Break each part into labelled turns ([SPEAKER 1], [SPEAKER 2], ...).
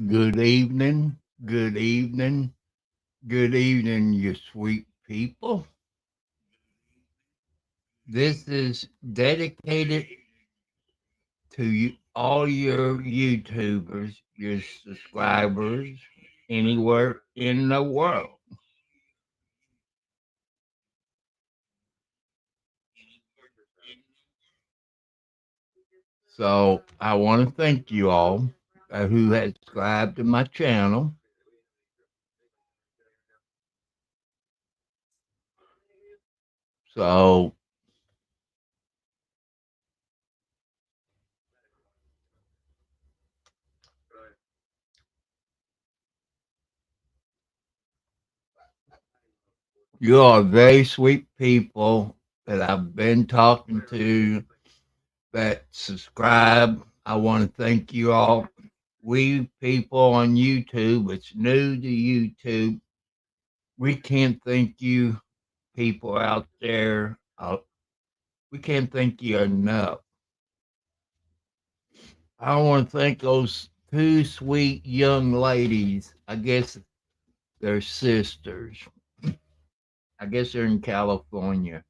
[SPEAKER 1] Good evening, good evening, good evening, you sweet people. This is dedicated to you, all your YouTubers, your subscribers, anywhere in the world. So I want to thank you all who has subscribed to my channel. So you are very sweet people that I've been talking to that subscribe. I want to thank you all. We people on YouTube, it's new to YouTube. We can't thank you people out there. We can't thank you enough. I want to thank those two sweet young ladies. I guess they're sisters. I guess they're in California.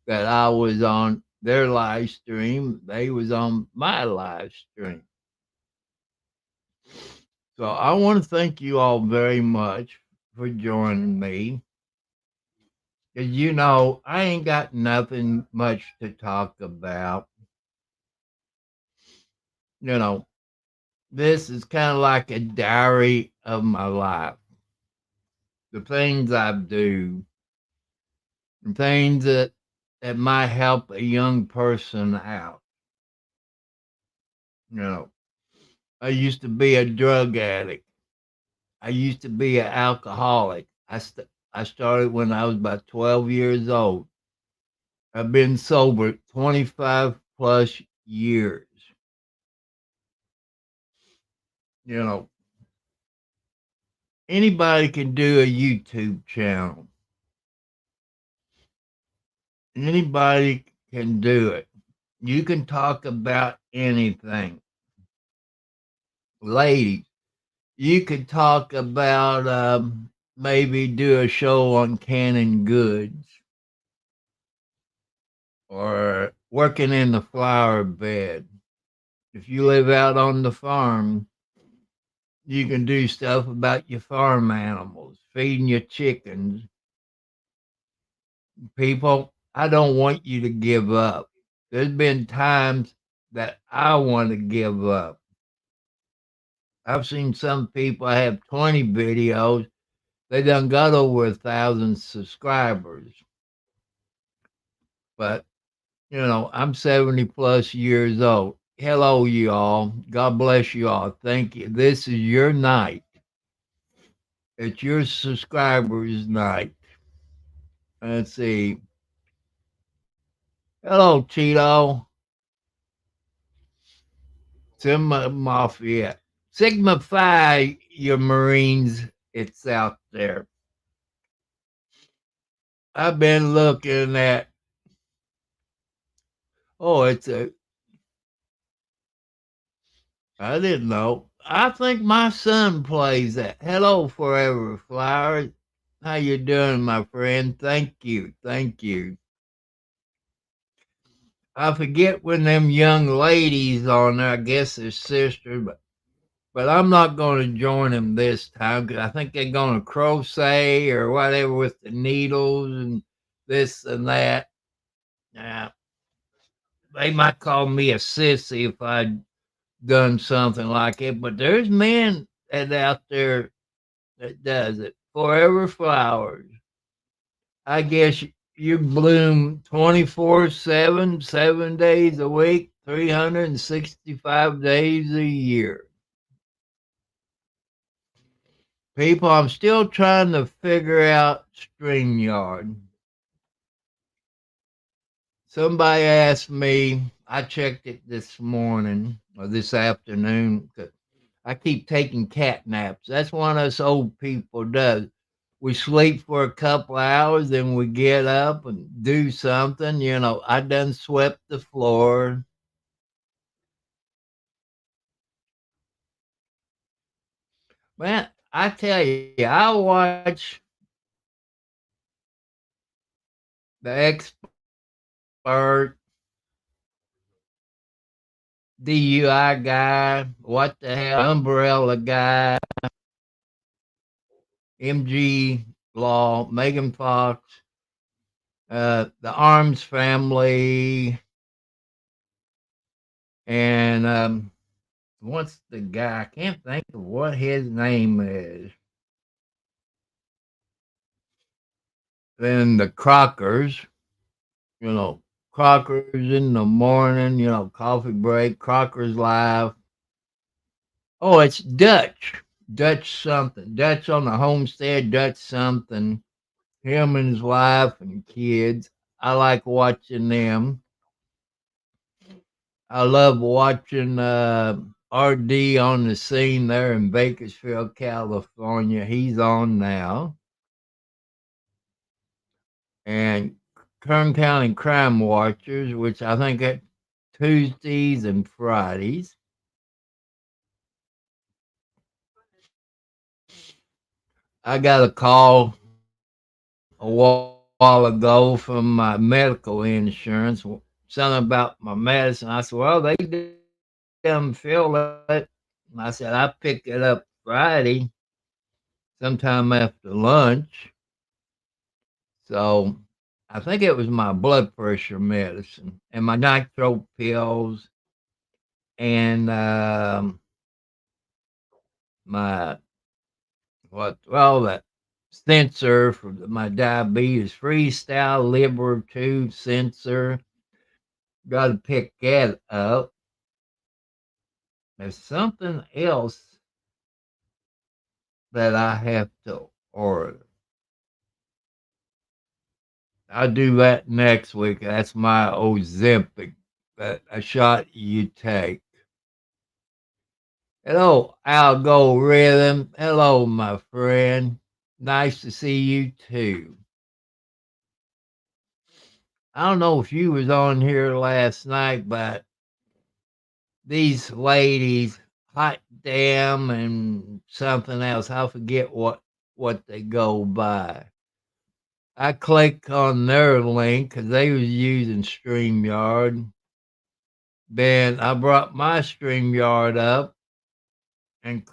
[SPEAKER 1] That I was on their live stream. They was on my live stream. So I want to thank you all very much for joining me. 'Cause I ain't got nothing much to talk about. You know, this is kind of like a diary of my life. The things I do, and things that might help a young person out. You know, I used to be a drug addict. I used to be an alcoholic. I started when I was about 12 years old. I've been sober 25 plus years. You know, anybody can do a YouTube channel. Anybody can do it. You can talk about anything. Ladies, you could talk about maybe do a show on canning goods or working in the flower bed. If you live out on the farm, you can do stuff about your farm animals, feeding your chickens. People, I don't want you to give up. There's been times that I want to give up. I've seen some people have 20 videos. They done got over 1,000 subscribers. But, I'm 70 plus years old. Hello, you all. God bless you all. Thank you. This is your night. It's your subscribers' night. Let's see. Hello, Cheeto. Sigma Mafia. Sigma Phi, your Marines, it's out there. I've been looking at, oh, I didn't know. I think my son plays that. Hello, Forever Flowers. How you doing, my friend? Thank you. Thank you. I forget when them young ladies on there, I guess they're sisters, but I'm not going to join them this time because I think they're going to crochet or whatever with the needles and this and that. Now, they might call me a sissy if I'd done something like it, but there's men that out there that does it. Forever Flowers. I guess you bloom 24/7, 7 days a week, 365 days a year. People, I'm still trying to figure out StreamYard. Somebody asked me, I checked it this morning or this afternoon. 'Cause I keep taking cat naps. That's what us old people does. We sleep for a couple hours, then we get up and do something. I done swept the floor. Man, I tell you, I watch the expert DUI guy, what the hell, umbrella guy, MG Law, Megan Fox, the Arms family, and what's the guy? I can't think of what his name is. Then the Crockers, you know, Crockers in the morning, coffee break, Crockers Live. Oh, it's Dutch. Dutch something. Dutch on the homestead, Dutch something. Him and his wife and kids. I like watching them. I love watching RD on the scene there in Bakersfield, California. He's on now. And Kern County Crime Watchers, which I think at Tuesdays and Fridays. I got a call a while ago from my medical insurance, something about my medicine. I said, well, they didn't fill it. And I said, I picked it up Friday sometime after lunch. So I think it was my blood pressure medicine and my nitro pills and my that sensor for my diabetes, freestyle liver tube sensor. Got to pick that up. There's something else that I have to order. I'll do that next week. That's my Ozempic, that a shot you take. Hello, algorithm. Hello, my friend. Nice to see you too. I don't know if you was on here last night, but these ladies, Hot Damn and something else, I forget what they go by. I clicked on their link because they was using StreamYard. Then I brought my StreamYard up and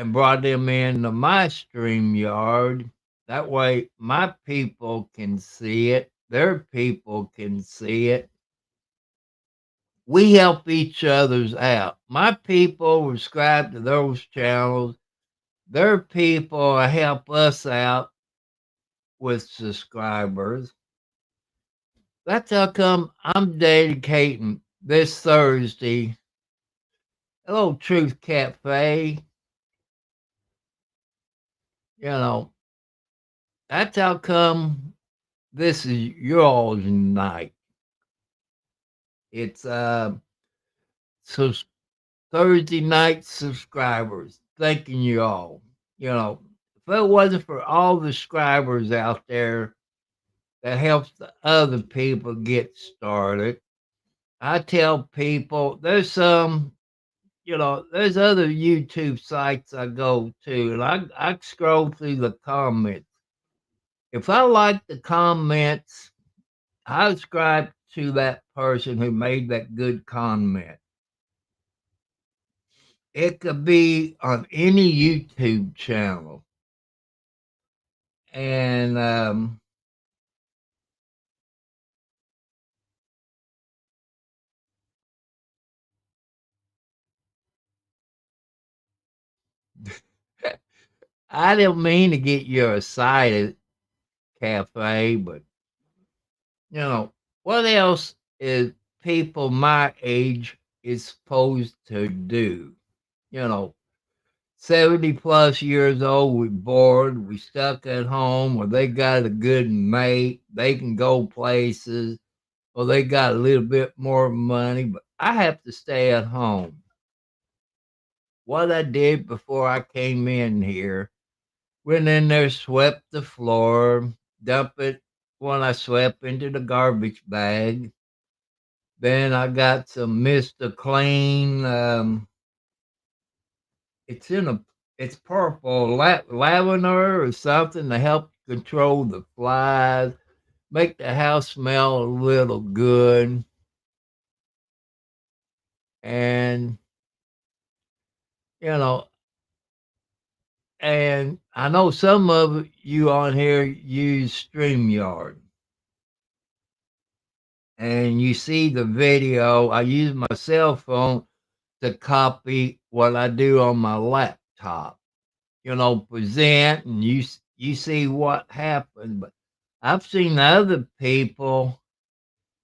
[SPEAKER 1] and brought them into my StreamYard. That way my people can see it, their people can see it. We help each other's out. My people subscribe to those channels. Their people help us out with subscribers. That's how come I'm dedicating this Thursday. Hello, Truth Cafe. You know, that's how come this is your all's night. It's so Thursday night subscribers. Thanking you all. If it wasn't for all the subscribers out there that helps the other people get started, I tell people there's other YouTube sites I go to, and I scroll through the comments. If I like the comments, I subscribe to that person who made that good comment. It could be on any YouTube channel. And I didn't mean to get you excited, Cafe, but what else is people my age is supposed to do? You know, 70 plus years old, we bored, we stuck at home, or they got a good mate, they can go places, or they got a little bit more money, but I have to stay at home. What I did before I came in here, went in there, swept the floor, dump it when I swept into the garbage bag. Then I got some Mr. Clean. It's in a it's purple lavender or something to help control the flies, make the house smell a little good. And, you know, and I know some of you on here use StreamYard. And you see the video. I use my cell phone to copy what I do on my laptop. Present and you see what happened. But I've seen other people,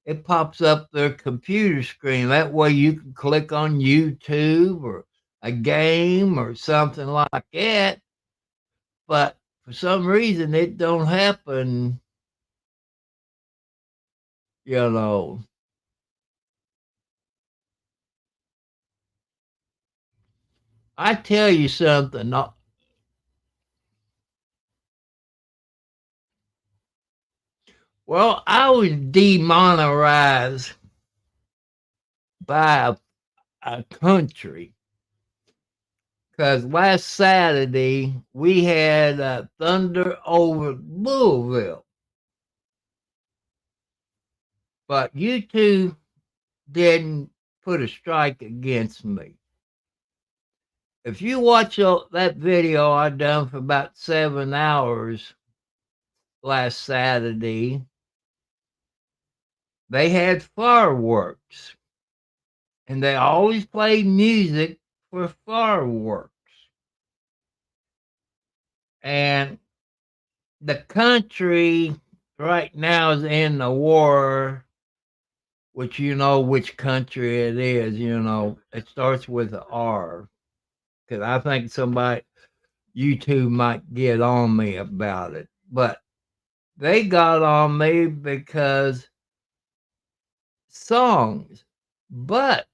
[SPEAKER 1] it pops up their computer screen. That way you can click on YouTube or a game or something like that. But for some reason it don't happen, you know. I tell you something. Well, I was demonetized by a country because last Saturday we had thunder over Louisville, but YouTube didn't put a strike against me. If you watch that video I done for about 7 hours last Saturday, they had fireworks, and they always play music for fireworks. And the country right now is in the war, which you know which country it is. It starts with an R. Because I think somebody, YouTube might get on me about it. But they got on me because songs. But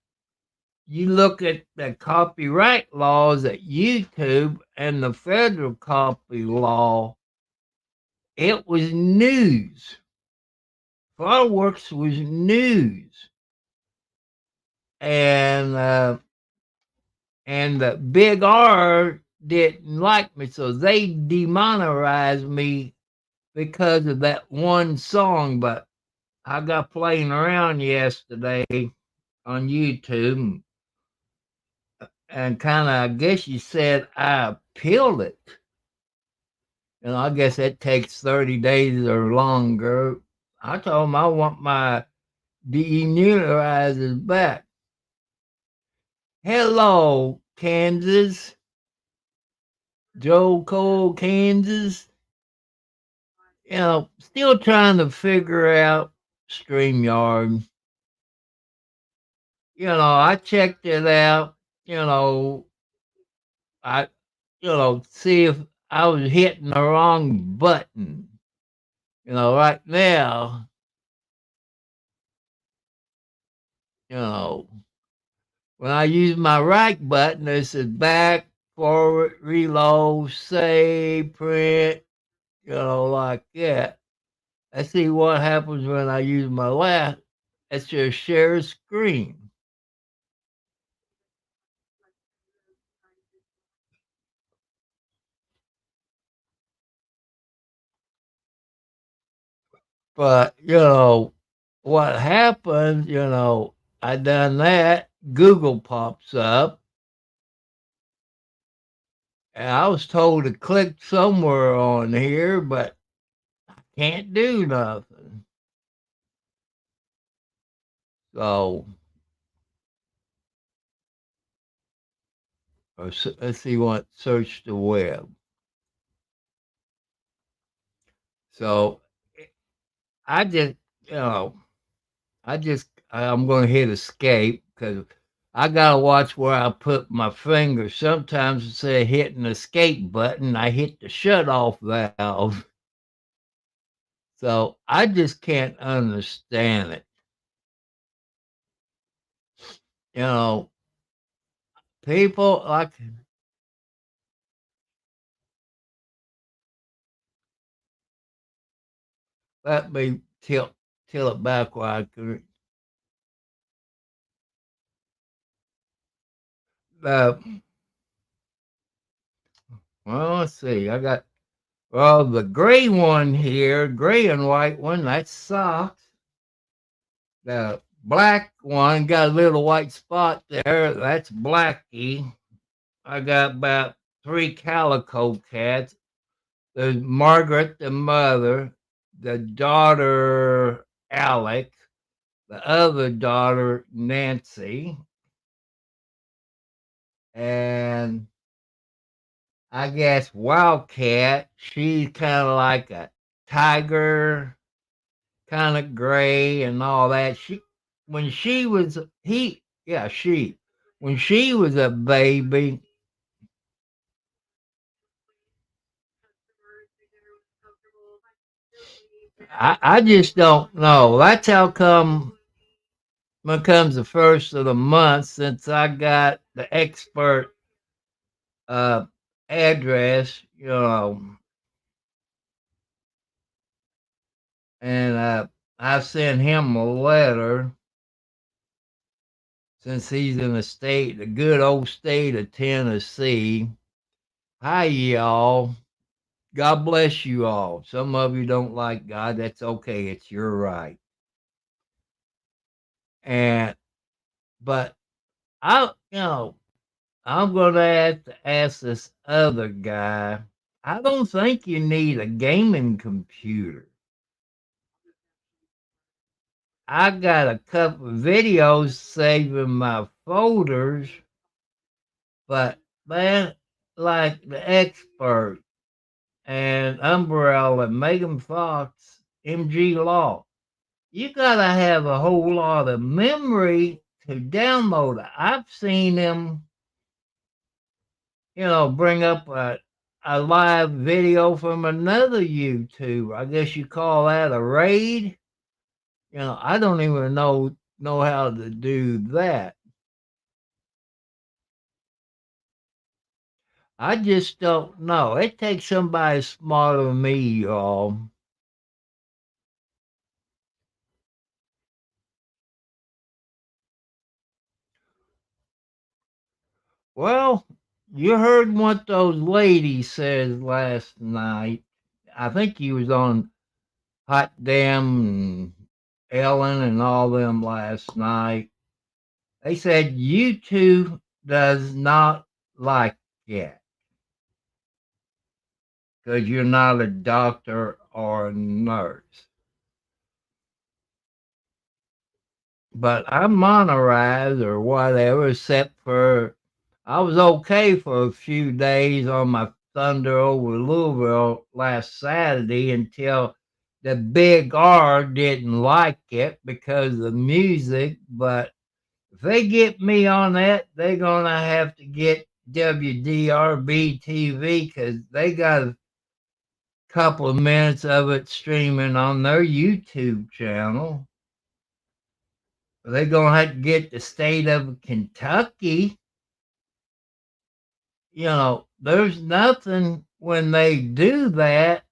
[SPEAKER 1] you look at the copyright laws at YouTube and the federal copy law, it was news. Fireworks was news. And the big R didn't like me, so they demonetized me because of that one song. But I got playing around yesterday on YouTube and kind of, I guess you said I appealed it. I guess that takes 30 days or longer. I told them I want my demutualizers back. Hello, Kansas. Joe Cole, Kansas. Still trying to figure out StreamYard. I checked it out. You know, I, see if I was hitting the wrong button. Right now, you know, when I use my right button, it says back, forward, reload, save, print, like that. I see what happens when I use my left. It's just share screen. But, what happens, I done that. Google pops up. And I was told to click somewhere on here, but I can't do nothing. So, let's see what search the web. So, I just, you know, I'm going to hit escape because I got to watch where I put my finger. Sometimes instead of hitting the escape button, I hit the shut off valve. So I just can't understand it. You know, people like, let me tilt it back where I can. Uh, Well, let's see. I got well the gray one here, gray and white one. That's socks. The black one got a little white spot there. That's Blackie. I got about three calico cats. There's Margaret, the mother, the daughter, Alec, the other daughter, Nancy, and I guess Wildcat. She's kind of like a tiger, kind of gray and all that. When she was, when she was a baby, I just don't know. That's how come becomes the first of the month since I got the expert uh address, and I sent him a letter since he's in the good old state of Tennessee. Hi y'all. God bless you all. Some of you don't like God. That's okay. It's your right. And but I'm gonna have to ask this other guy. I don't think you need a gaming computer. I got a couple of videos saved in my folders, but man, like the expert and Umbrella, Megan Fox, MG Law, you gotta have a whole lot of memory to download it. I've seen them, bring up a live video from another YouTube. I guess you call that a raid. I don't even know how to do that. I just don't know. It takes somebody smarter than me, y'all. Well, you heard what those ladies said last night. I think he was on Hot Damn and Ellen and all them last night. They said YouTube does not like it because you're not a doctor or a nurse. But I'm monorized or whatever, except for I was okay for a few days on my Thunder over Louisville last Saturday until the big R didn't like it because of the music. But if they get me on that, they're going to have to get WDRB TV because they got a couple of minutes of it streaming on their YouTube channel. They're going to have to get the state of Kentucky. There's nothing when they do that,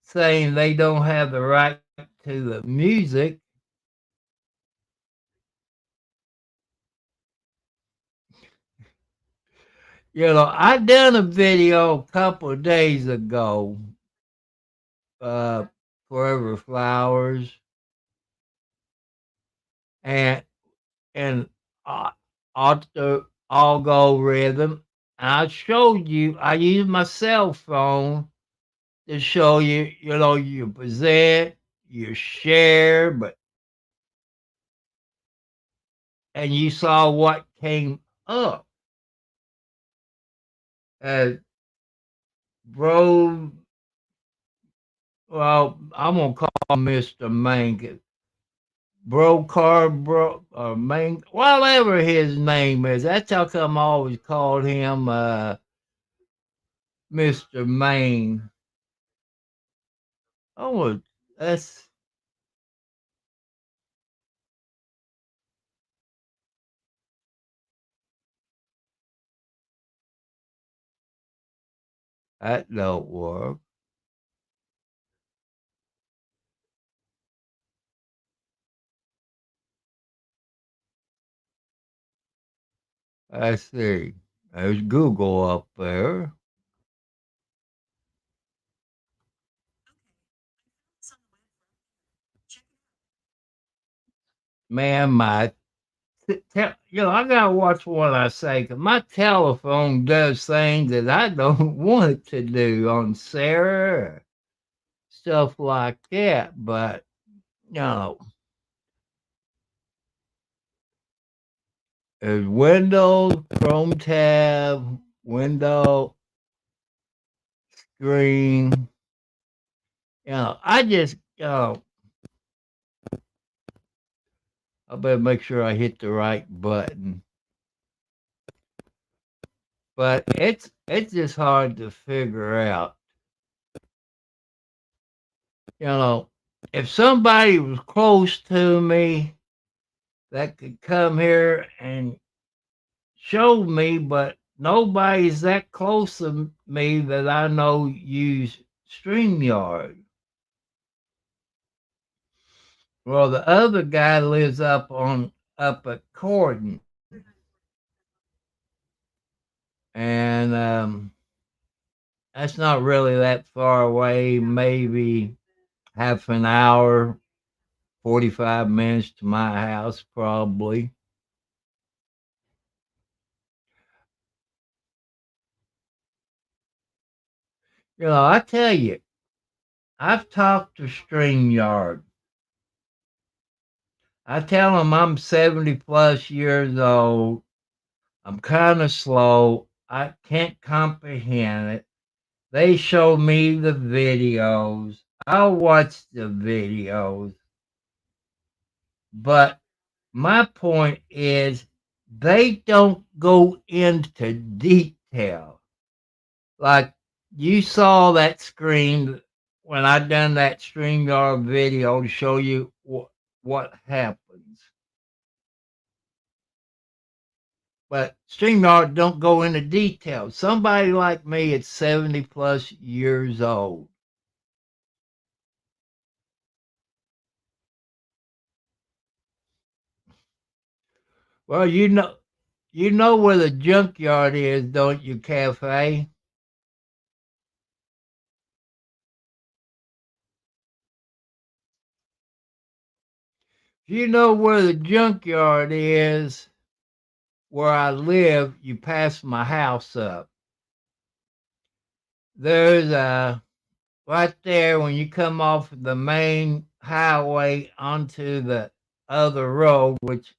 [SPEAKER 1] saying they don't have the right to the music. I done a video a couple of days ago, uh, Forever Flowers, and and uh, algorithm. I showed you. I used my cell phone to show you. You present, you share, and you saw what came up. Uh, bro, well, I'm gonna call Mr. Mank. Mank, whatever his name is. That's how come I always called him Mr. Maine. Oh, that's that don't work. I see. There's Google up there. Man, I gotta watch what I say, 'cause my telephone does things that I don't want it to do on Sarah, stuff like that. But you know, there's Windows, Chrome tab, window, screen. I just, I better make sure I hit the right button. But it's just hard to figure out. You know, if somebody was close to me that could come here and show me, but nobody's that close to me that I know use StreamYard. Well, the other guy lives up at Corden, and that's not really that far away. Maybe half an hour, 45 minutes to my house, probably. I tell you, I've talked to StreamYard. I tell them I'm 70 plus years old. I'm kind of slow. I can't comprehend it. They show me the videos. I'll watch the videos. But my point is, they don't go into detail. Like you saw that screen when I done that StreamYard video to show you what happens. But StreamYard don't go into detail. Somebody like me at 70 plus years old. Well, you know where the junkyard is, don't you, Cafe? If you know where the junkyard is, where I live, you pass my house up. There's a right there when you come off the main highway onto the other road, which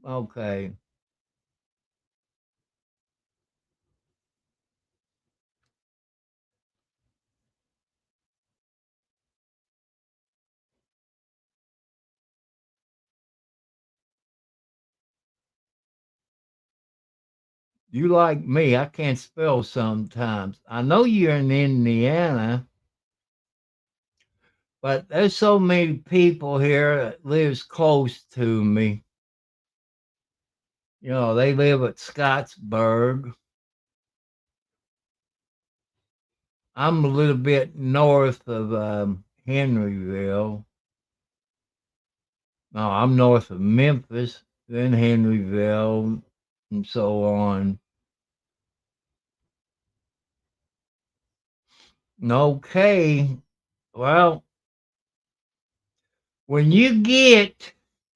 [SPEAKER 1] okay. You like me, I can't spell sometimes. I know you're in Indiana, but there's so many people here that lives close to me. They live at Scottsburg. I'm a little bit north of Henryville. No, I'm north of Memphis, then Henryville, and so on. Okay, well, when you get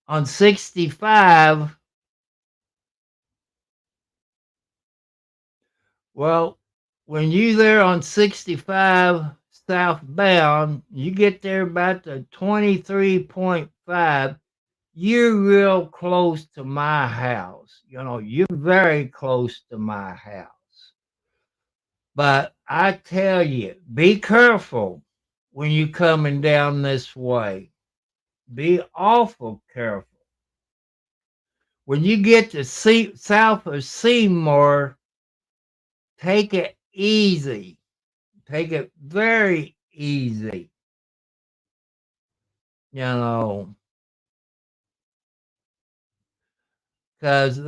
[SPEAKER 1] on 65, well, when you there on 65 southbound, you get there about the 23.5, you're real close to my house. You're very close to my house. But I tell you, be careful when you coming down this way. Be awful careful. When you get to south of Seymour, take it easy. Take it very easy. You know, because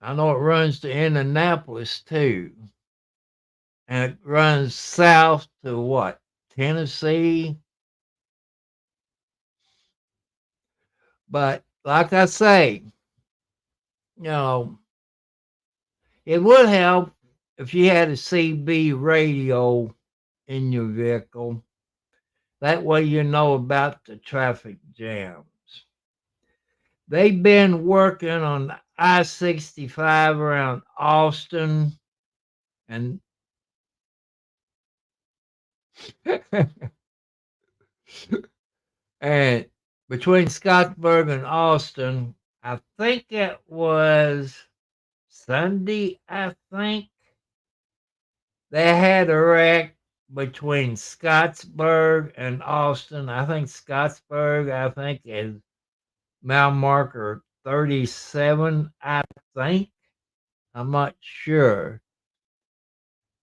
[SPEAKER 1] I know it runs to Indianapolis too. and it runs south to what? Tennessee. But like I say, you know, it would help if you had a CB radio in your vehicle. That way you know about the traffic jams. They've been working on I-65 around Austin and and between Scottsburg and Austin. I think it was Sunday, I think. They had a wreck between Scottsburg and Austin. I think Scottsburg, I think, is mile marker 37, I think. I'm not sure.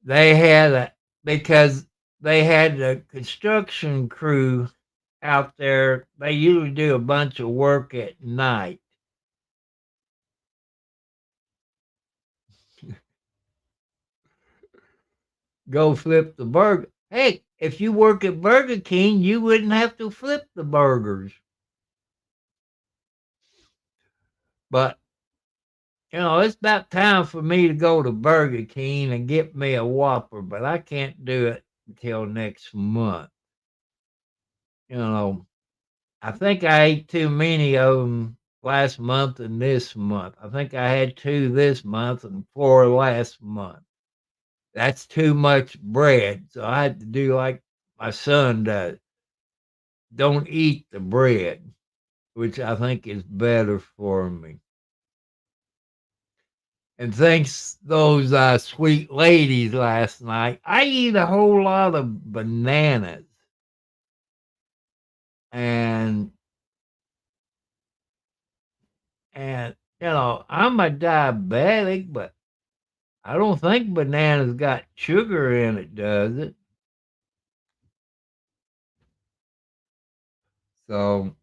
[SPEAKER 1] They had a, because they had a construction crew out there. They usually do a bunch of work at night. Go flip the burger. Hey, if you work at Burger King, you wouldn't have to flip the burgers. But it's about time for me to go to Burger King and get me a Whopper, but I can't do it until next month. You know, I think I ate too many of them last month and this month. I think I had 2 this month and 4 last month. That's too much bread, so I had to do like my son does. Don't eat the bread, which I think is better for me. And thanks those sweet ladies last night, I eat a whole lot of bananas. And I'm a diabetic, but I don't think bananas got sugar in it, does it? So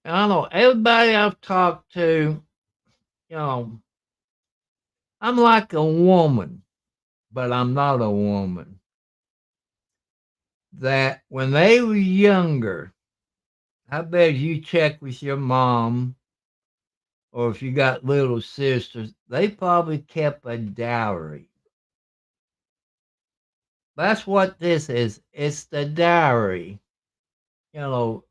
[SPEAKER 1] I don't know. Everybody I've talked to, you know, I'm like a woman, but I'm not a woman. That when they were younger, I bet you check with your mom or if you got little sisters, they probably kept a dowry. That's what this is. It's the dowry. You know,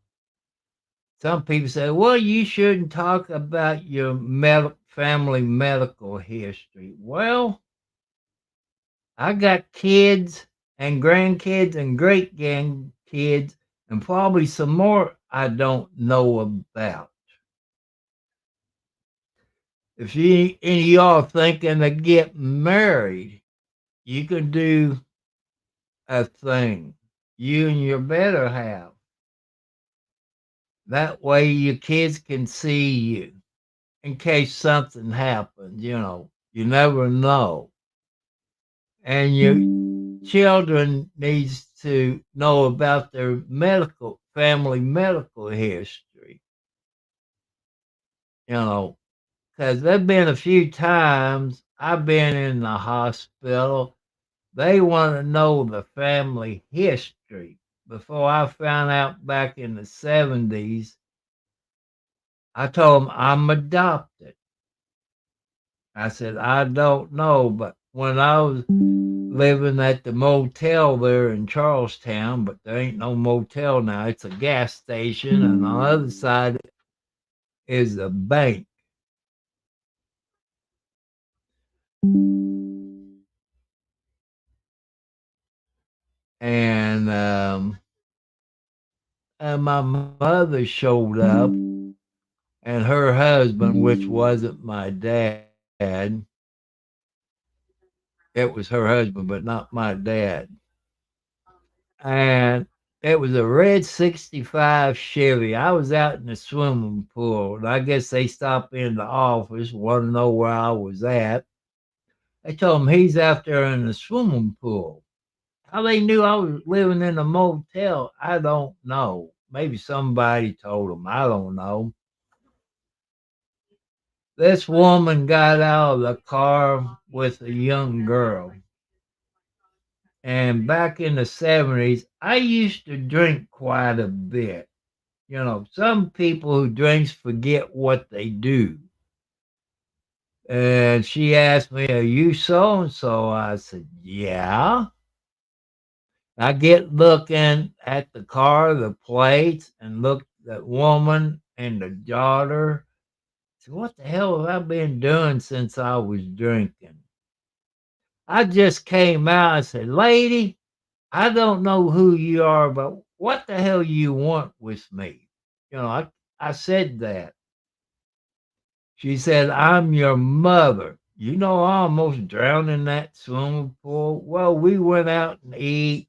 [SPEAKER 1] some people say, well, you shouldn't talk about your family medical history. Well, I got kids and grandkids and great grandkids and probably some more I don't know about. If any of y'all thinking to get married, you can do a thing. You and your better half. That way your kids can see you in case something happens, You never know. And your children needs to know about their family medical history, because there've been a few times I've been in the hospital. They want to know the family history. Before I found out back in the 70s, I told them I'm adopted. I said, I don't know, but when I was living at the motel there in Charlestown, but there ain't no motel now, it's a gas station, and on the other side is a bank. And my mother showed up, and her husband, which wasn't my dad, it was her husband, but not my dad. And it was a red 65 Chevy. I was out in the swimming pool, and I guess they stopped in the office, want to know where I was at. I told him he's out there in the swimming pool. How they knew I was living in a motel, I don't know. Maybe somebody told them. I don't know. This woman got out of the car with a young girl. And back in the 70s, I used to drink quite a bit. You know, some people who drinks forget what they do. And she asked me, "Are you so and so?" I said, "Yeah." I get looking at the car, the plates, and look at the woman and the daughter. So what the hell have I been doing since I was drinking? I just came out and said, "Lady, I don't know who you are, but what the hell you want with me?" I said that. She said, "I'm your mother." You know, I almost drowned in that swimming pool. Well, we went out and eat.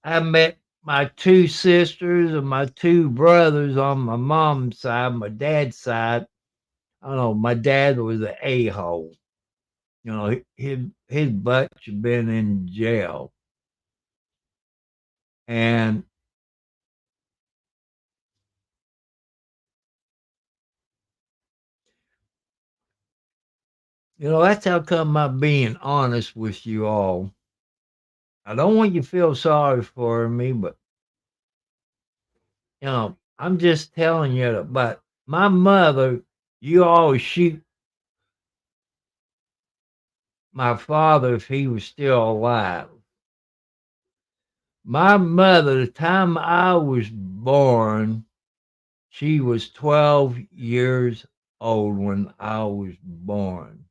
[SPEAKER 1] I met my two sisters and my two brothers on my mom's side. My dad's side, I don't know, my dad was an a-hole. His butt had been in jail. And, that's how come I'm being honest with you all. I don't want you to feel sorry for me, but, I'm just telling you that. But my mother, you always shoot my father if he was still alive. My mother, the time I was born, she was 12 years old when I was born.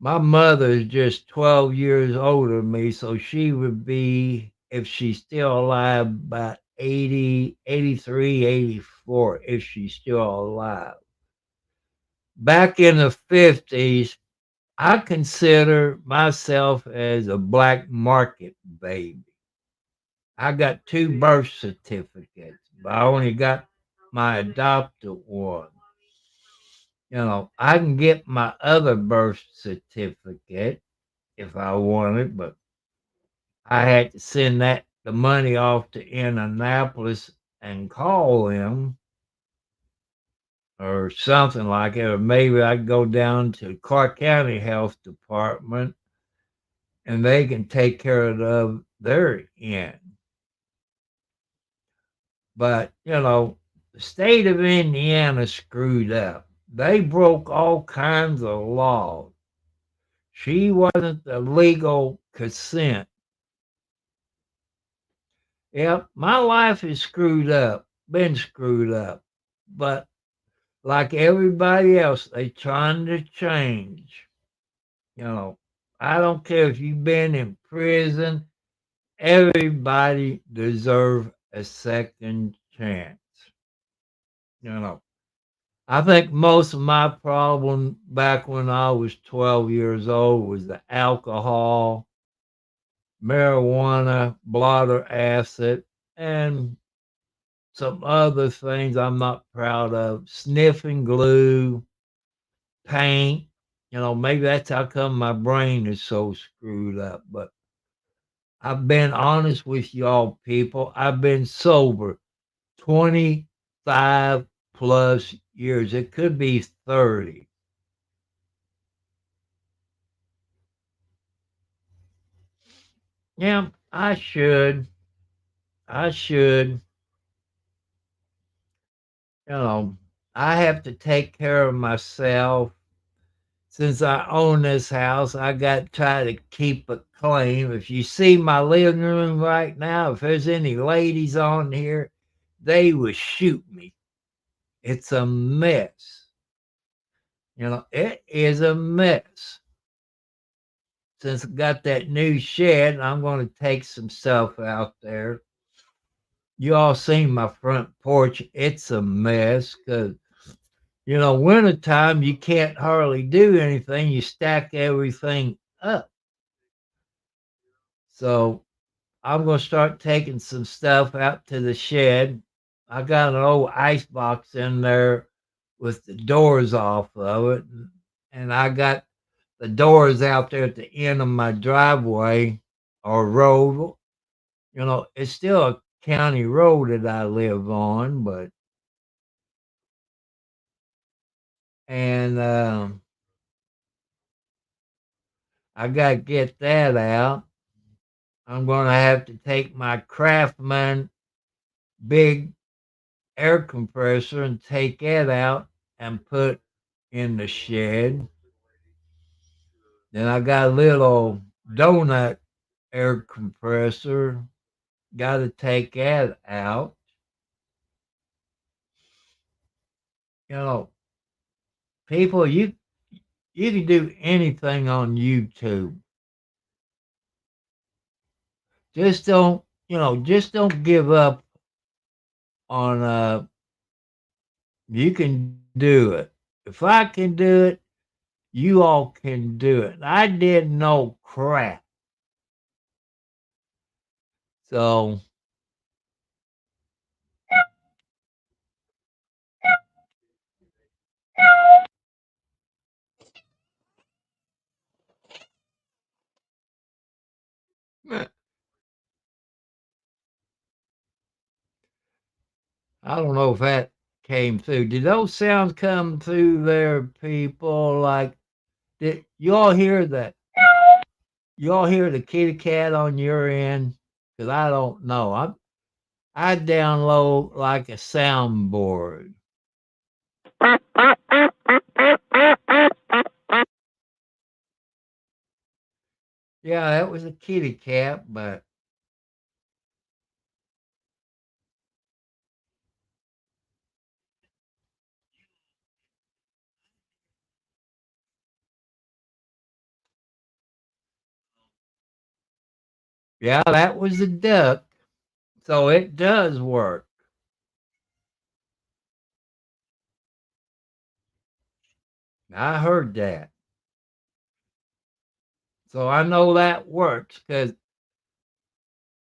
[SPEAKER 1] My mother is just 12 years older than me, so she would be, if she's still alive, about 80, 83, 84, if she's still alive. Back in the 50s, I consider myself as a black market baby. I got two birth certificates, but I only got my adopted one. I can get my other birth certificate if I wanted, but I had to send the money off to Indianapolis and call them or something like it. Or maybe I could go down to Clark County Health Department and they can take care of their end. But, the state of Indiana screwed up. They broke all kinds of laws. She wasn't the legal consent. Yep, my life is screwed up, been screwed up. But like everybody else, they trying to change. You know, I don't care if you've been in prison, everybody deserve a second chance. You know, I think most of my problem back when I was 12 years old was the alcohol, marijuana, blotter acid, and some other things I'm not proud of. Sniffing glue, paint. Maybe that's how come my brain is so screwed up. But I've been honest with y'all people. I've been sober 25 plus years. It could be 30. Yeah, I should. I should. You know, I have to take care of myself. Since I own this house, I got to try to keep it clean. If you see my living room right now, if there's any ladies on here, they would shoot me. It's a mess. It is a mess. Since I got that new shed, I'm going to take some stuff out there. You all seen my front porch. It's a mess because, wintertime, you can't hardly do anything. You stack everything up. So I'm going to start taking some stuff out to the shed. I got an old ice box in there with the doors off of it. And I got the doors out there at the end of my driveway or road. It's still a county road that I live on, but and I got to get that out. I'm going to have to take my Craftsman big air compressor and take it out and put in the shed. Then I got a little donut air compressor. Got to take that out. You know, people, you can do anything on YouTube. Just don't give up on you can do it. If I can do it, you all can do it. I didn't know crap. So I don't know if that came through. Did those sounds come through there, people? Like, did you all hear that? You all hear the kitty cat on your end? Because I don't know. I download like a soundboard. Yeah, that was a kitty cat, but yeah, that was a duck. So it does work. I heard that. So I know that works because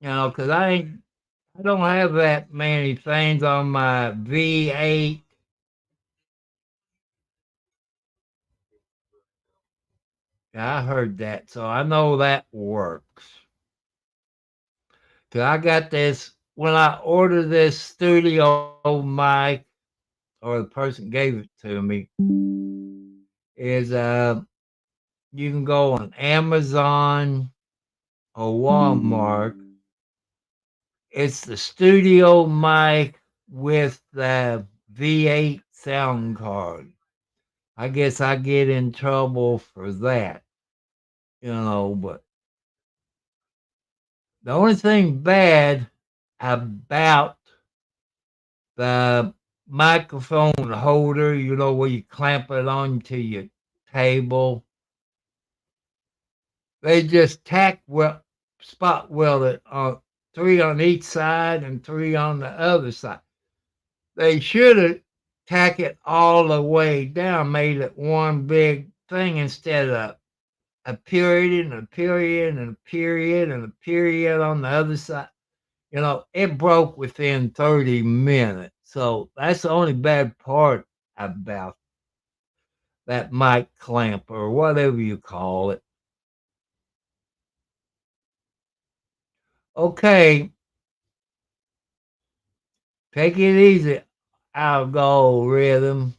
[SPEAKER 1] I don't have that many things on my V8. Yeah, I heard that. So I know that works. 'Cause I got this when I ordered this studio mic, or the person gave it to me, is you can go on Amazon or Walmart. It's the studio mic with the V8 sound card. I guess I get in trouble for that, but the only thing bad about the microphone holder, where you clamp it onto your table, they just spot weld it on three on each side and three on the other side. They should have tack it all the way down, made it one big thing instead of a period and a period and a period and a period on the other side. It broke within 30 minutes. So that's the only bad part about that mic clamp or whatever you call it. Okay, take it easy, algorithm.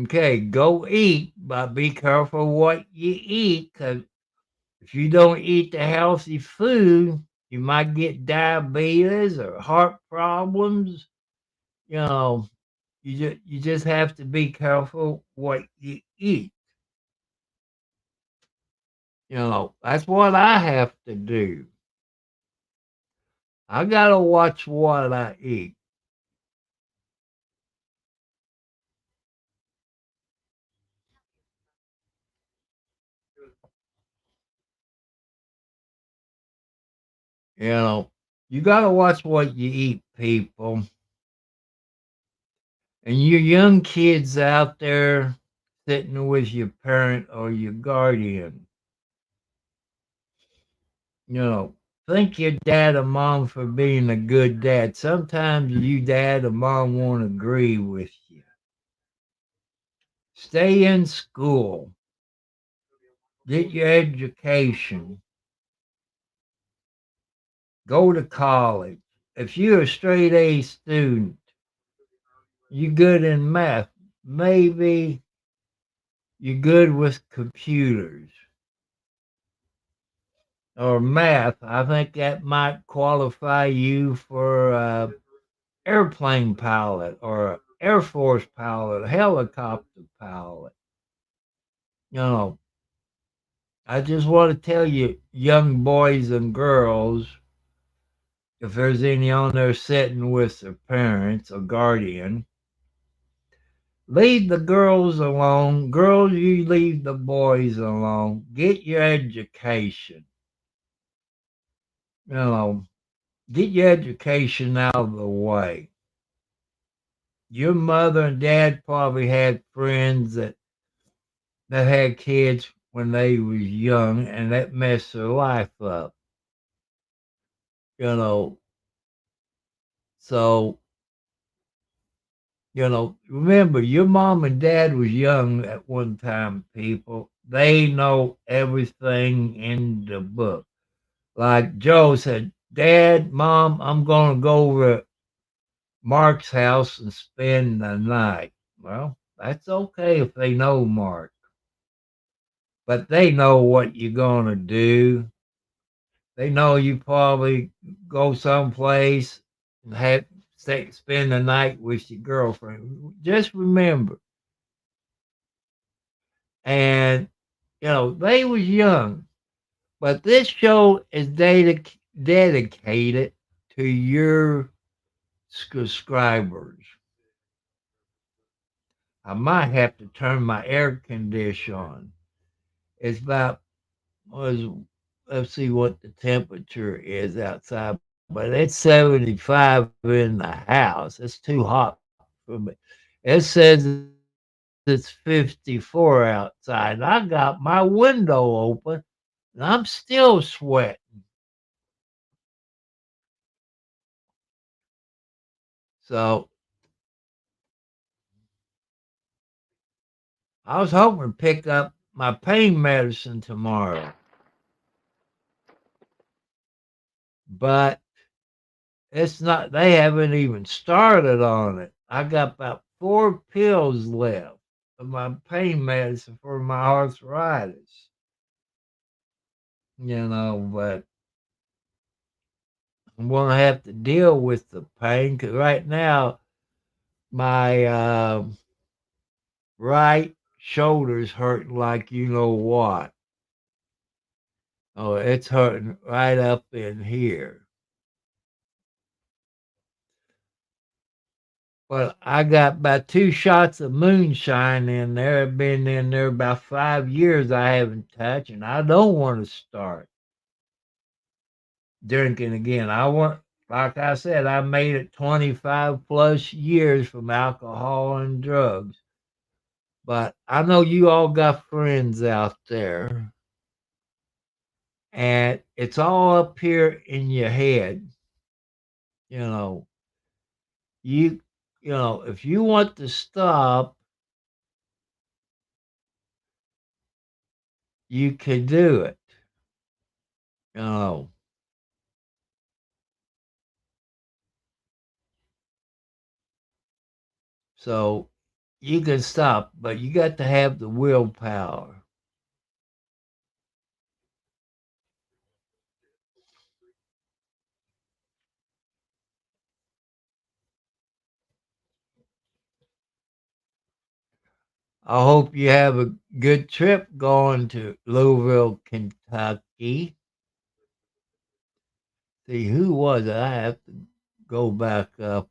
[SPEAKER 1] Okay, go eat, but be careful what you eat, because if you don't eat the healthy food, you might get diabetes or heart problems. You know, you just have to be careful what you eat. That's what I have to do. I gotta watch what I eat. You know, you gotta watch what you eat, people. And you young kids out there sitting with your parent or your guardian, you know, thank your dad or mom for being a good dad. Sometimes you dad or mom won't agree with you. Stay in school. Get your education. Go to college. If you're a straight A student, you good in math. Maybe you're good with computers or math. I think that might qualify you for airplane pilot or Air Force pilot, helicopter pilot. You know, I just want to tell you, young boys and girls, if there's any on there sitting with their parents or guardian, leave the girls alone. Girls, you leave the boys alone. Get your education. You know, get your education out of the way. Your mother and dad probably had friends that had kids when they was young and that messed their life up. You know, so remember your mom and dad was young at one time, people. They know everything in the book. Like Joe said, Dad, Mom, I'm gonna go over to Mark's house and spend the night. Well, that's okay if they know Mark, but they know what you're gonna do. They know you probably go someplace and spend the night with your girlfriend. Just remember, and they was young, but this show is dedicated to your subscribers. I might have to turn my air conditioner on. It's about was let's see what the temperature is outside, but it's 75 in the house. It's too hot for me. It says it's 54 outside. And I got my window open and I'm still sweating. So I was hoping to pick up my pain medicine tomorrow, but it's not, they haven't even started on it. I got about 4 pills left of my pain medicine for my arthritis, but I'm going to have to deal with the pain because right now my right shoulder's hurting like you know what. Oh, it's hurting right up in here. Well, I got about 2 shots of moonshine in there. I've been in there about 5 years. I haven't touched, and I don't want to start drinking again. Like I said, I made it 25 plus years from alcohol and drugs. But I know you all got friends out there, and it's all up here in your head. You know, you, if you want to stop, you can do it. You know, so you can stop, but you got to have the willpower. I hope you have a good trip going to Louisville, Kentucky. See, who was it? I have to go back up.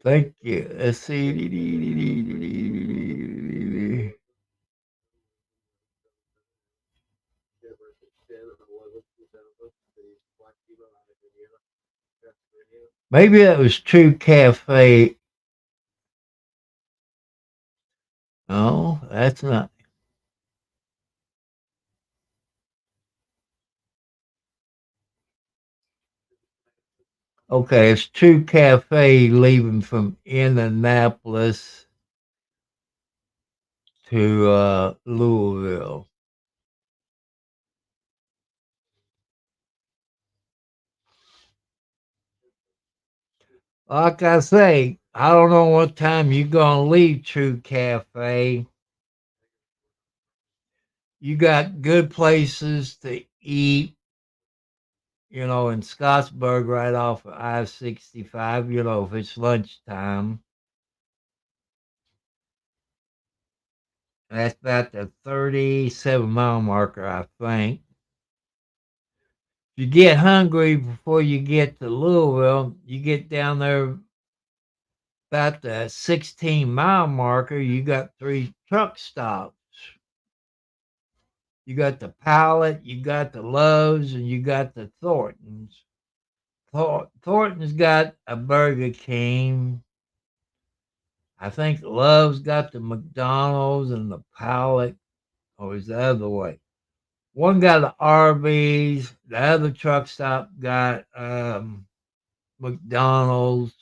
[SPEAKER 1] Thank you. Let's see. Maybe that was True Cafe. Oh, that's not. Okay, it's True Cafe leaving from Indianapolis to Louisville. Like I say, I don't know what time you're gonna leave True Cafe. You got good places to eat, in Scottsburg right off of I-65, if it's lunchtime. That's about the 37-mile marker, I think. If you get hungry before you get to Louisville, you get down there about the 16-mile marker, you got 3 truck stops. You got the Pilot, you got the Lowe's, and you got the Thornton's. Thornton's got a Burger King. I think Love's got the McDonald's and the Pilot, or is the other way? One got the Arby's, the other truck stop got McDonald's,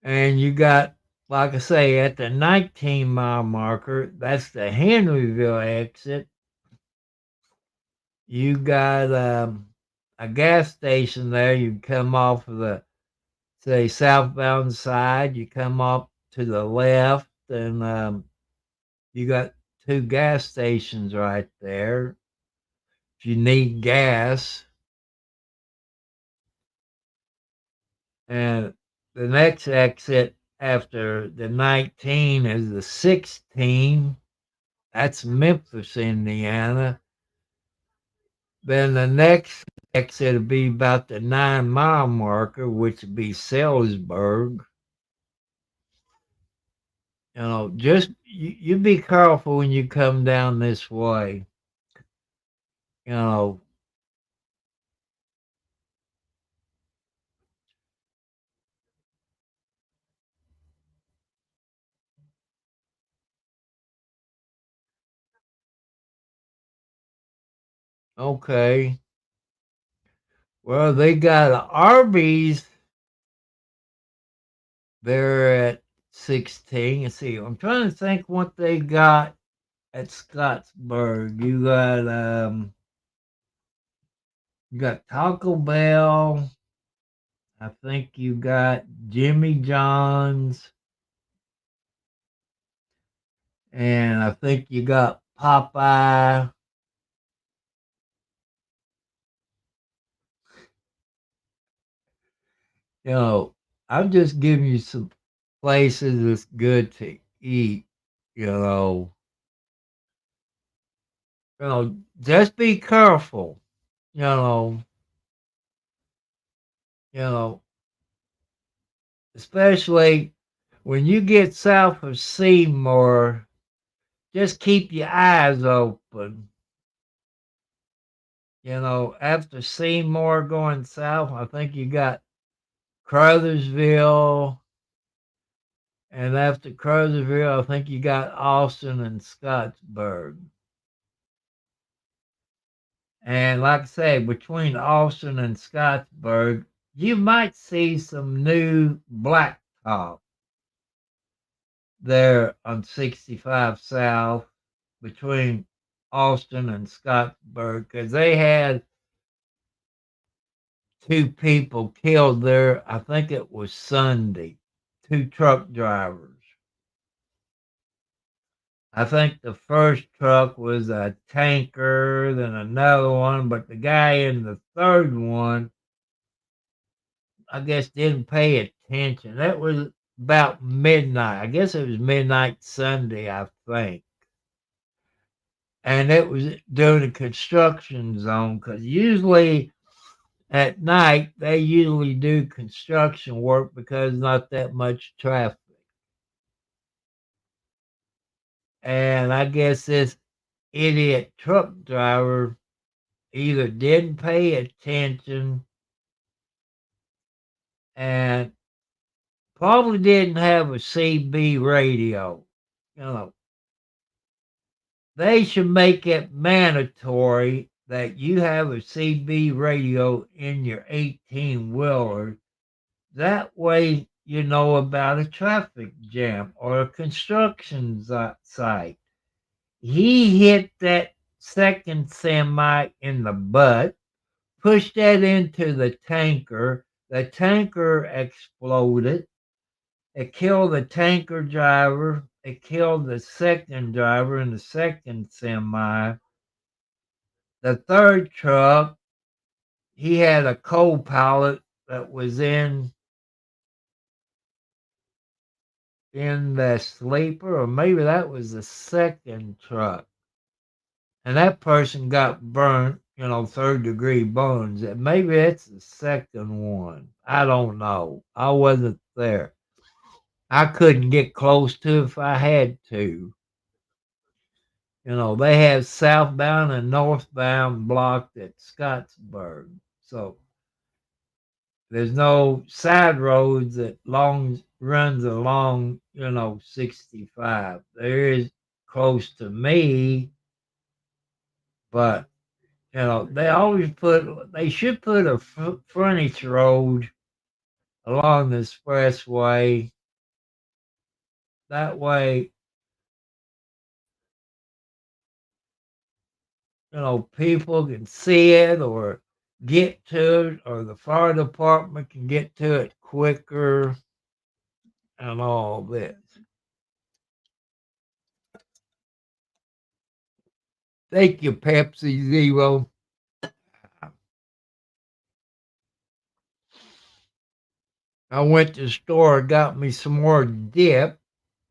[SPEAKER 1] and you got, like I say, at the 19-mile marker, that's the Henryville exit. You got a gas station there. You come off of the, say, southbound side. You come up to the left, and you got 2 gas stations right there. If you need gas, and the next exit after the 19 is the 16. That's Memphis, Indiana. Then the next exit would be about the 9-mile marker, which would be Salisbury. Just you be careful when you come down this way. You know, okay. Well, they got a Arby's there at 16. Let's see, I'm trying to think what they got at Scottsburg. You got Taco Bell. I think you got Jimmy John's, and I think you got Popeye. You know, I'm just giving you some places that's good to eat. You know, just be careful. You know, you know, especially when you get south of Seymour. Just keep your eyes open. After Seymour going south, I think you got Crothersville, and after Crothersville, I think you got Austin and Scottsburg. And like I say, between Austin and Scottsburg, you might see some new blacktop there on 65 South between Austin and Scottsburg because they had 2 people killed there. I think it was Sunday, 2 truck drivers. I think the first truck was a tanker, then another one, but the guy in the third one, I guess, didn't pay attention. That was about midnight. I guess it was midnight Sunday, I think. And it was during the construction zone because usually at night they usually do construction work because not that much traffic. And I guess this idiot truck driver either didn't pay attention and probably didn't have a CB radio. You know, they should make it mandatory that you have a CB radio in your 18 wheeler. That way, about a traffic jam or a construction site. He hit that second semi in the butt, pushed that into the tanker. The tanker exploded. It killed the tanker driver. It killed the second driver in the second semi. The third truck, he had a co-pilot that was in the sleeper, or maybe that was the second truck. And that person got burnt, third degree burns. And maybe that's the second one. I don't know. I wasn't there. I couldn't get close to it if I had to. They have southbound and northbound blocked at Scottsburg. So there's no side roads that runs along, 65. There is close to me, but they should put a frontage road along the expressway. That way, people can see it or get to it, or the fire department can get to it quicker and all this. Thank you, Pepsi Zero. I went to the store, got me some more dip,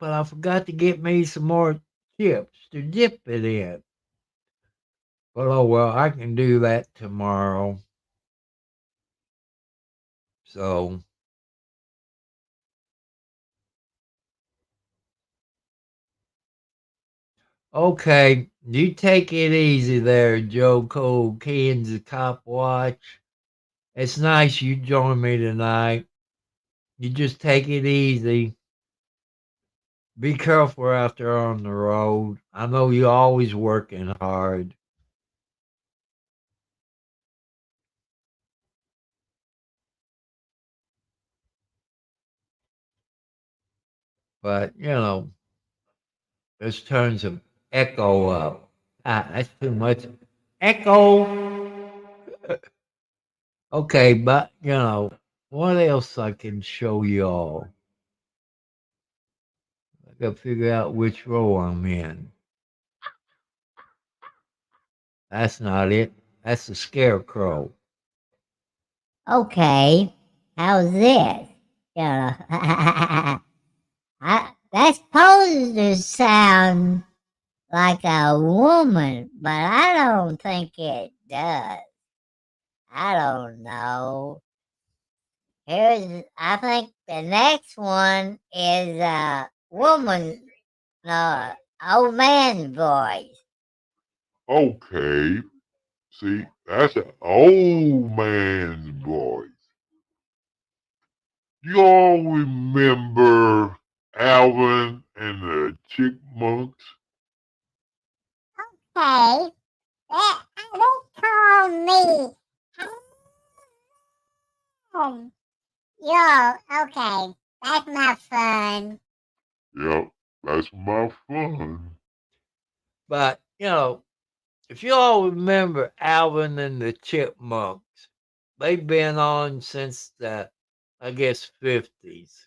[SPEAKER 1] but I forgot to get me some more chips to dip it in. But oh well, I can do that tomorrow. So, okay, you take it easy there, Joe Cole, Kansas Cop Watch. It's nice you joined me tonight. You just take it easy. Be careful out there on the road. I know you're always working hard. But, let's turn some echo up. That's too much. Echo. Okay, but, what else I can show y'all? I gotta figure out which row I'm in. That's not it. That's the scarecrow.
[SPEAKER 2] Okay, how's this? That's supposed to sound like a woman, but I don't think it does. I don't know. I think the next one is a woman, no, old man's voice.
[SPEAKER 3] Okay, see, that's an old man's voice. You all remember Alvin and the Chipmunks?
[SPEAKER 2] Hey, they call me. Yo, okay, that's my fun.
[SPEAKER 3] Yep, that's my fun.
[SPEAKER 1] But, if you all remember Alvin and the Chipmunks, they've been on since the, I guess, 50s,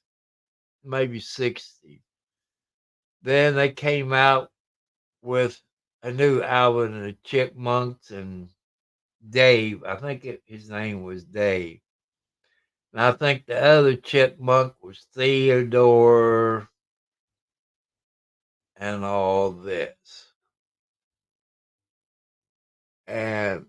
[SPEAKER 1] maybe 60s. Then they came out with a new Alvin and the Chipmunks and Dave. I think his name was Dave. And I think the other chipmunk was Theodore and all this. And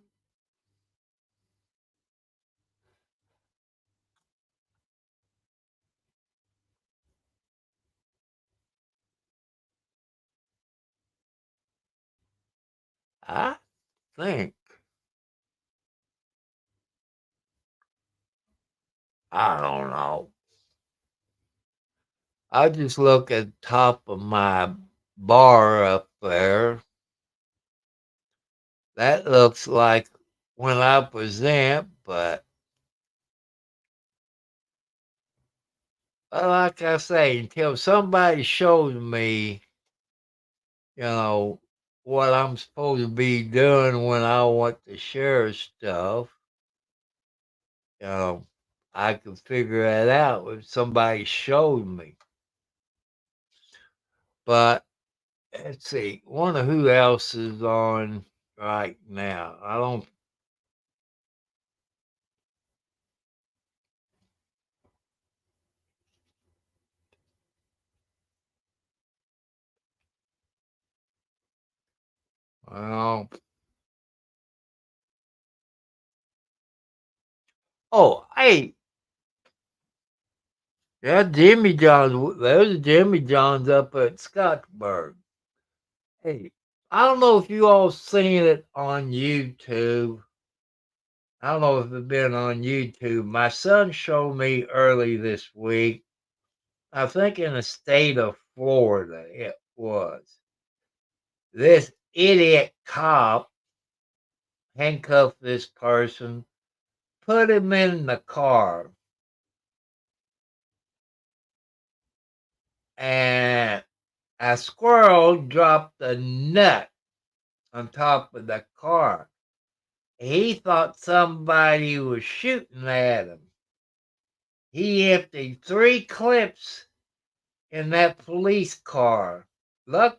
[SPEAKER 1] I think, I don't know. I just look at the top of my bar up there. That looks like when I present, but like I say, until somebody shows me, what I'm supposed to be doing when I want to share stuff, you know, I can figure that out if somebody showed me. But let's see, wonder who else is on right now. I don't. Well, oh, hey, yeah, Jimmy John's. There's Jimmy John's up at Scottsburg. Hey, I don't know if you all seen it on YouTube. I don't know if it's been on YouTube. My son showed me early this week. I think in the state of Florida it was. This idiot cop handcuffed this person, put him in the car, and a squirrel dropped a nut on top of the car. He thought somebody was shooting at him. He emptied 3 clips in that police car. Look,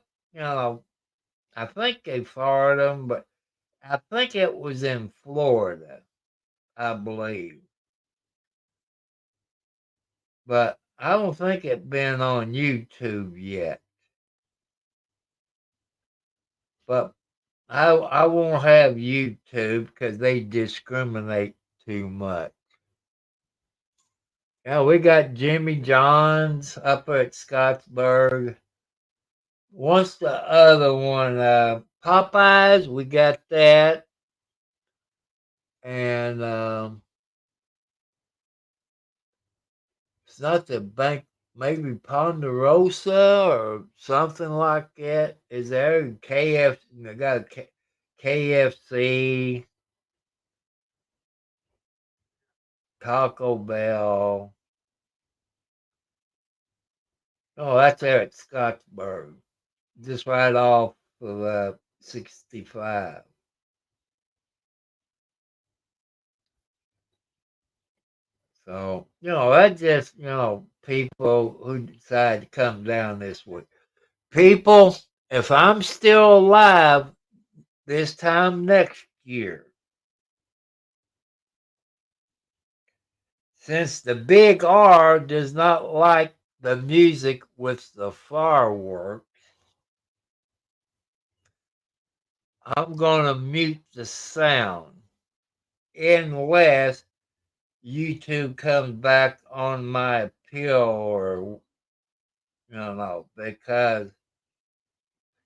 [SPEAKER 1] I think they fired him, but I think it was in Florida, I believe. But I don't think it's been on YouTube yet. But I won't have YouTube because they discriminate too much. Yeah, we got Jimmy John's up at Scottsburg. What's the other one? Popeyes, we got that. And it's not the bank, maybe Ponderosa or something like that. Is there KFC? They got KFC, Taco Bell. Oh, that's there at Scottsburg, just right off of 65. So, that's just, people who decide to come down this way. People, if I'm still alive this time next year, since the big R does not like the music with the fireworks, I'm going to mute the sound unless YouTube comes back on my appeal or, because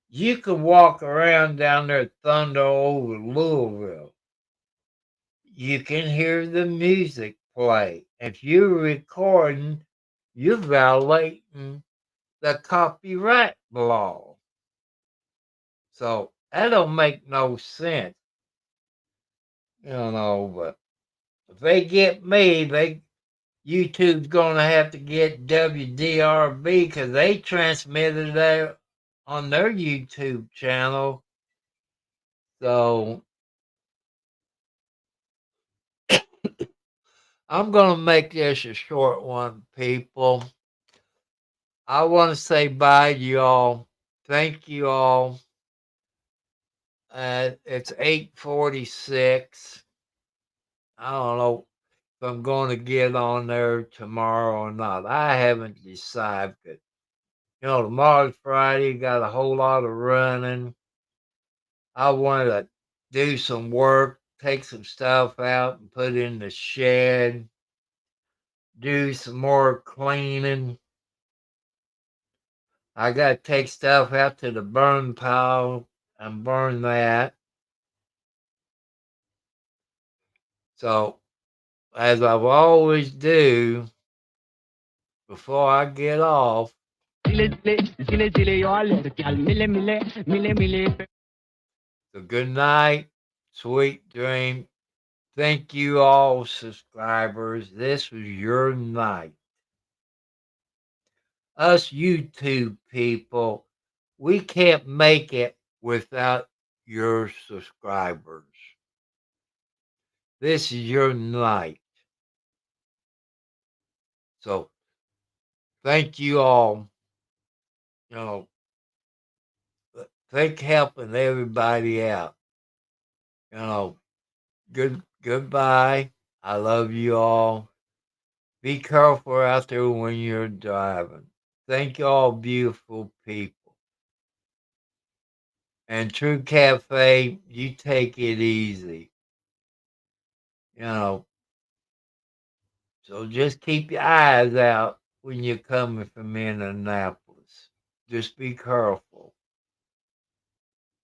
[SPEAKER 1] you can walk around down there Thunder over Louisville. You can hear the music play. If you're recording, you're violating the copyright law. So that don't make no sense. But if they get me, YouTube's gonna have to get WDRB because they transmitted that on their YouTube channel. So I'm gonna make this a short one, people. I want to say bye to y'all. Thank you all. It's 8:46. I don't know if I'm going to get on there tomorrow or not. I haven't decided. Tomorrow's Friday. Got a whole lot of running. I wanted to do some work, take some stuff out and put in the shed, do some more cleaning. I got to take stuff out to the burn pile and burn that. So, as I've always do, before I get off, so good night, sweet dream. Thank you all, subscribers. This was your night. us YouTube people, we can't make it without your subscribers. This is your night. So thank you all. You know, thank helping everybody out. You know, goodbye. I love you all. Be careful out there when you're driving. Thank you all, beautiful people. And True Cafe, you take it easy. You know, so just keep your eyes out when you're coming from Indianapolis. Just be careful.